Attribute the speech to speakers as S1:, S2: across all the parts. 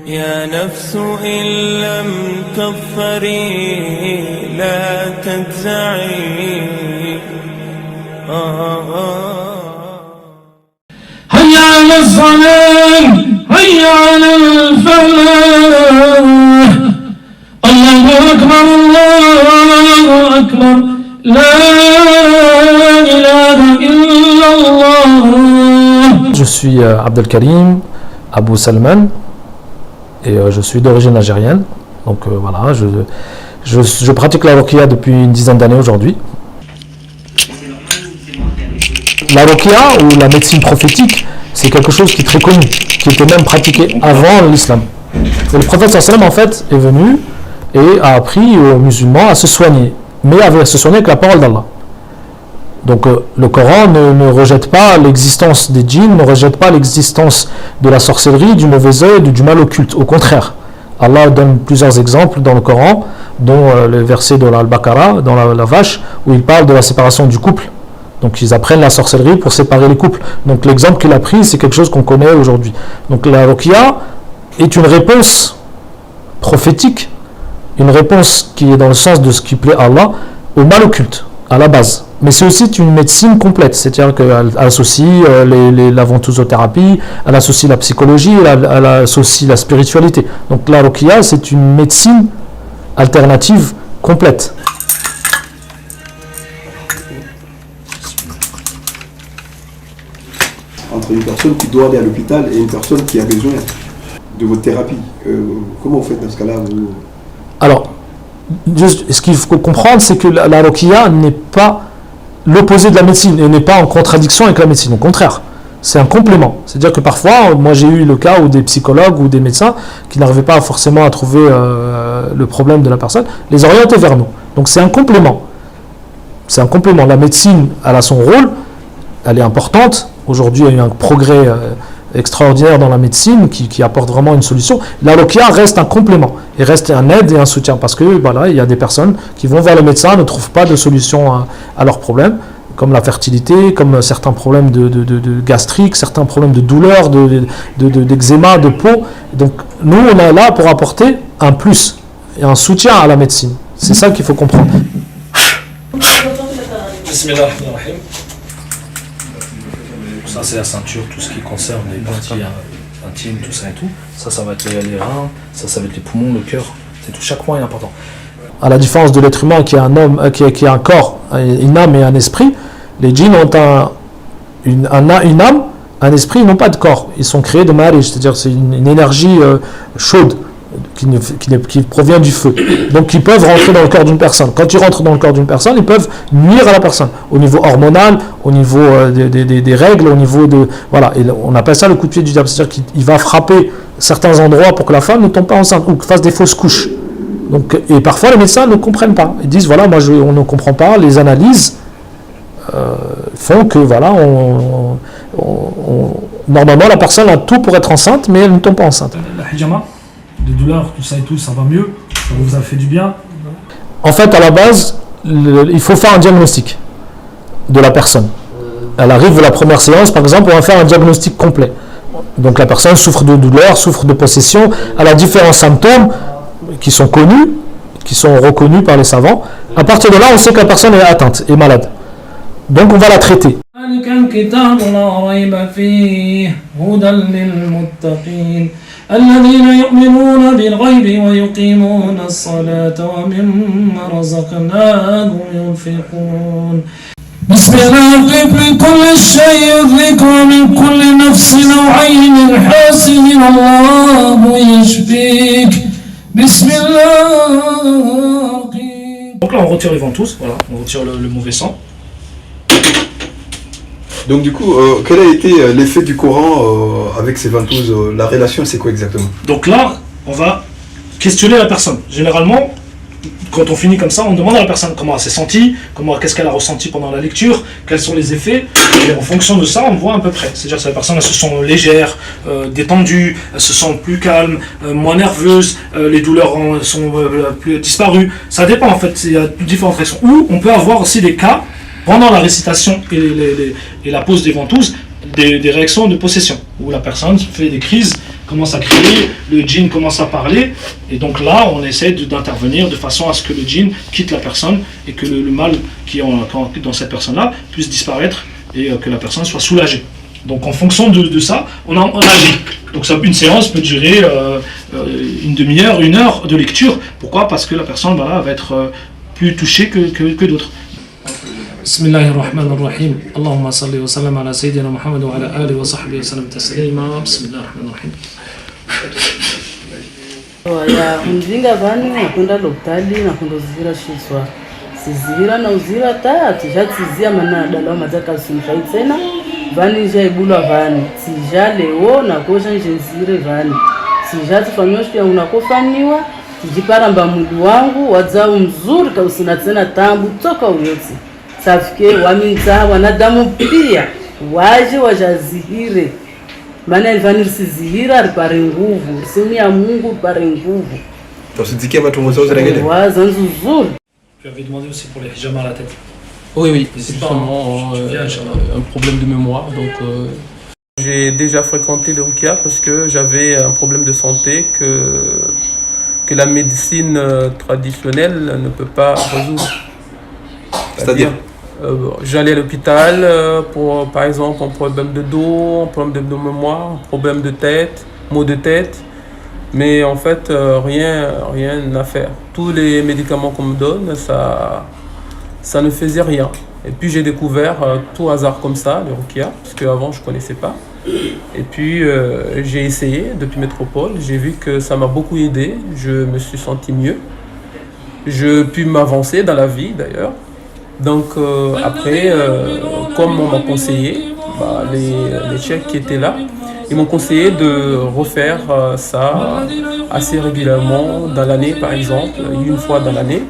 S1: يا نفس إن لم تظفري لا تجزعي
S2: هيا على الصلاة هيا على الفلاح الله أكبر الله أكبر لا إله إلا الله.
S3: Je suis Abdelkarim Abou Salman et je suis d'origine algérienne. Donc voilà, je pratique la ruqya depuis une dizaine d'années aujourd'hui. La ruqya ou la médecine prophétique, c'est quelque chose qui est très connu, qui était même pratiqué avant l'islam. Et le prophète sallam en fait est venu et a appris aux musulmans à se soigner, mais à se soigner avec la parole d'Allah. Donc le Coran ne rejette pas l'existence des djinns, ne rejette pas l'existence de la sorcellerie, du mauvais œil, du mal occulte. Au contraire, Allah donne plusieurs exemples dans le Coran, dont le verset de l'Al-Baqarah, dans la vache, où il parle de la séparation du couple. Donc ils apprennent la sorcellerie pour séparer les couples. Donc l'exemple qu'il a pris, c'est quelque chose qu'on connaît aujourd'hui. Donc la ruqya est une réponse prophétique, une réponse qui est dans le sens de ce qui plaît à Allah, au mal occulte, à la base. Mais c'est aussi une médecine complète, c'est-à-dire qu'elle associe la ventousothérapie, elle associe la psychologie, elle associe la spiritualité. Donc la ruqya, c'est une médecine alternative complète.
S4: Entre une personne qui doit aller à l'hôpital et une personne qui a besoin de votre thérapie, comment vous faites dans ce cas-là
S3: Alors, ce qu'il faut comprendre, c'est que la ruqya n'est pas l'opposé de la médecine et n'est pas en contradiction avec la médecine. Au contraire, c'est un complément. C'est-à-dire que parfois, moi j'ai eu le cas où des psychologues ou des médecins qui n'arrivaient pas forcément à trouver le problème de la personne, les orientaient vers nous. Donc c'est un complément. C'est un complément. La médecine, elle a son rôle, elle est importante. Aujourd'hui, il y a eu un progrès extraordinaire dans la médecine qui apporte vraiment une solution. La ruqya reste un complément et reste un aide et un soutien parce que voilà, il y a des personnes qui vont voir le médecin, ne trouvent pas de solution à leurs problèmes, comme la fertilité, comme certains problèmes de gastrique, certains problèmes de douleur, d'eczéma, de peau. Donc nous, on est là pour apporter un plus et un soutien à la médecine. C'est ça qu'il faut comprendre.
S2: Bismillahirrahmanirrahim. Ça c'est la ceinture, tout ce qui concerne les parties intimes, tout ça et tout. Ça va être les reins, ça va être les poumons, le cœur, c'est tout. Chaque point est important.
S3: À la différence de l'être humain qui a un homme, qui a un corps, une âme et un esprit, les djinns ont une âme, un esprit, ils n'ont pas de corps. Ils sont créés de marij, c'est-à-dire c'est une énergie chaude qui provient du feu. Donc ils peuvent rentrer dans le corps d'une personne. Quand ils rentrent dans le corps d'une personne, ils peuvent nuire à la personne au niveau hormonal, au niveau des règles, au niveau de voilà. Et on appelle ça le coup de pied du diable, c'est-à-dire qu'il va frapper certains endroits pour que la femme ne tombe pas enceinte ou fasse des fausses couches. Donc et parfois les médecins ne comprennent pas. Ils disent voilà, on ne comprend pas. Les analyses font que voilà, normalement la personne a tout pour être enceinte, mais elle ne tombe pas enceinte.
S2: La hijama, des douleurs, tout ça et tout, ça va mieux, ça vous a fait du bien.
S3: En fait, à la base, il faut faire un diagnostic de la personne. Elle arrive à la première séance, par exemple, on va faire un diagnostic complet. Donc la personne souffre de douleur, souffre de possession, elle a différents symptômes qui sont connus, qui sont reconnus par les savants. À partir de là, on sait que la personne est atteinte, est malade. Donc on va la traiter.
S2: الذين يؤمنون بالغيب ويقيمون الصلاة ومما رزقناهم ينفقون بسم الله من كل شيء يدرك ومن كل نفس نوعين الحاسد الله يشفيك بسم الله. Donc là on retire les ventouses, voilà, on retire le mauvais sang.
S4: Donc du coup, quel a été l'effet du Coran avec ces ventouses la relation, c'est quoi exactement?
S2: Donc là, on va questionner la personne. Généralement, quand on finit comme ça, on demande à la personne comment elle s'est sentie, qu'est-ce qu'elle a ressenti pendant la lecture, quels sont les effets, et en fonction de ça, on voit à peu près. C'est-à-dire que la personne elle se sent légère, détendue, elle se sent plus calme, moins nerveuse, les douleurs sont plus disparues. Ça dépend en fait, il y a différentes raisons. Ou on peut avoir aussi des cas, pendant la récitation et la pose des ventouses, des réactions de possession, où la personne fait des crises, commence à crier, le djinn commence à parler, et donc là on essaie d'intervenir de façon à ce que le djinn quitte la personne et que le mal qui est dans cette personne-là puisse disparaître et que la personne soit soulagée. Donc en fonction de ça, on agit. Donc une séance peut durer une demi-heure, 1 heure de lecture. Pourquoi ? Parce que la personne va être plus touchée que d'autres.
S3: Bismillahirrahmanirrahim. Allahumma salli wa sallam ala Sayyidina Muhammad wa ala alihi wa sahbihi wa sallam taslima. Bismillahirrahmanirrahim.
S5: Mjinga vani nakwenda lokutali nakundozivira shitswa sizivira na uzira tatu zhatizia mana dalawa mazaka sunshai tena vani jaibulwa vani tija leo nakosha njenzire vani sijati fanyoshia unakofaniwa tijiparamba mwili wangu wadzao mzuri kausina tena tambu toka uyotsi safike waminza wanadamu pia waje wajazihire maana ivani risizihira ripare nguvu risemu ya Mungu ripare nguvu.
S4: Tosidikia matongozo zirengele.
S5: Waza nzuzuri.
S2: Tu avais demandé aussi pour les hijama à la tête.
S6: Oui, c'est justement un problème de mémoire. Donc, j'ai déjà fréquenté le Rukia parce que j'avais un problème de santé que la médecine traditionnelle ne peut pas résoudre.
S4: C'est-à-dire
S6: j'allais à l'hôpital pour, par exemple, un problème de dos, un problème de mémoire, un problème de tête, maux de tête. Mais en fait, rien à faire. Tous les médicaments qu'on me donne, ça ne faisait rien. Et puis j'ai découvert tout hasard comme ça, le Rukia, parce qu'avant je ne connaissais pas. Et puis j'ai essayé depuis Métropole, j'ai vu que ça m'a beaucoup aidé, je me suis senti mieux. Je puis m'avancer dans la vie d'ailleurs. Donc après, comme on m'a conseillé, les Tchèques qui étaient là, ils m'ont conseillé de refaire ça assez régulièrement dans l'année par exemple, 1 fois dans l'année.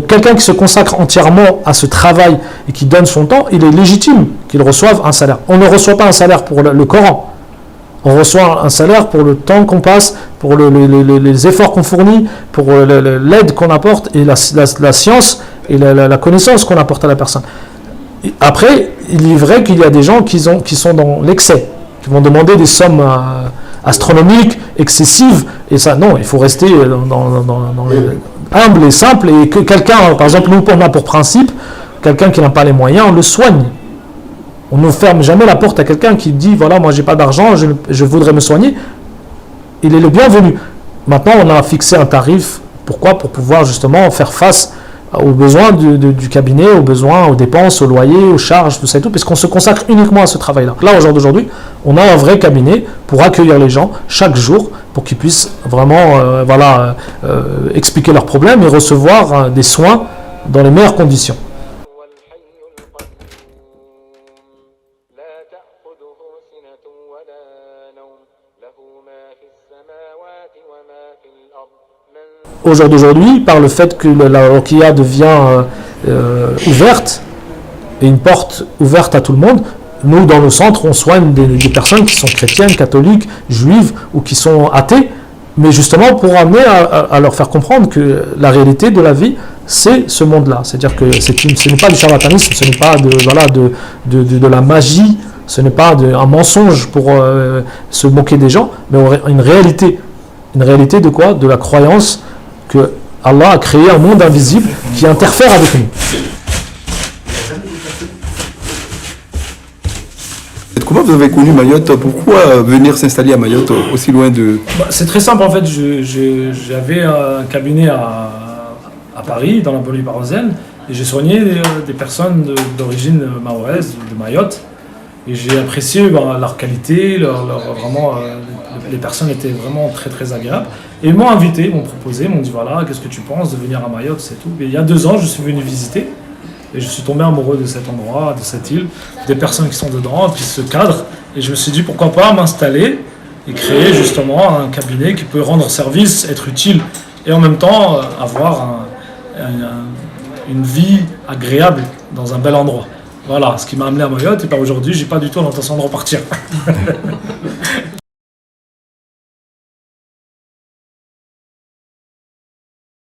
S3: Quelqu'un qui se consacre entièrement à ce travail et qui donne son temps, il est légitime qu'il reçoive un salaire. On ne reçoit pas un salaire pour le Coran. On reçoit un salaire pour le temps qu'on passe, pour les efforts qu'on fournit, pour l'aide qu'on apporte et la science et la connaissance qu'on apporte à la personne. Après, il est vrai qu'il y a des gens qui sont dans l'excès, qui vont demander des sommes astronomiques, excessives, et ça, non, il faut rester dans les humble et simple, et que quelqu'un, par exemple, nous on a pour principe, quelqu'un qui n'a pas les moyens, on le soigne. On ne ferme jamais la porte à quelqu'un qui dit, voilà, moi j'ai pas d'argent, je voudrais me soigner. Il est le bienvenu. Maintenant, on a fixé un tarif. Pourquoi ? Pour pouvoir justement faire face aux besoins du cabinet, aux besoins, aux dépenses, aux loyers, aux charges, tout ça et tout, puisqu'on se consacre uniquement à ce travail-là. Là, au jour d'aujourd'hui, on a un vrai cabinet pour accueillir les gens chaque jour, pour qu'ils puissent vraiment expliquer leurs problèmes et recevoir des soins dans les meilleures conditions. Au jour d'aujourd'hui, par le fait que la Rukia devient ouverte, et une porte ouverte à tout le monde, nous, dans le centre, on soigne des personnes qui sont chrétiennes, catholiques, juives ou qui sont athées, mais justement pour amener à leur faire comprendre que la réalité de la vie, c'est ce monde-là. C'est-à-dire que ce n'est pas du charlatanisme, ce n'est pas de la magie, ce n'est pas un mensonge pour se moquer des gens, mais une réalité. Une réalité de quoi ? De la croyance que Allah a créé un monde invisible qui interfère avec nous.
S4: Comment vous avez connu Mayotte ? Pourquoi venir s'installer à Mayotte aussi loin de...
S2: C'est très simple en fait, j'avais un cabinet à Paris, dans la banlieue parisienne, et j'ai soigné des personnes d'origine mahoraise, de Mayotte, et j'ai apprécié leur qualité, vraiment, les personnes étaient vraiment très très agréables, et ils m'ont invité, ils m'ont proposé, ils m'ont dit voilà, qu'est-ce que tu penses de venir à Mayotte, c'est tout. Et il y a 2 ans, je suis venu visiter, et je suis tombé amoureux de cet endroit, de cette île, des personnes qui sont dedans, qui se cadrent. Et je me suis dit pourquoi pas m'installer et créer justement un cabinet qui peut rendre service, être utile et en même temps avoir une vie agréable dans un bel endroit. Voilà ce qui m'a amené à Mayotte et par aujourd'hui, j'ai pas du tout l'intention de repartir.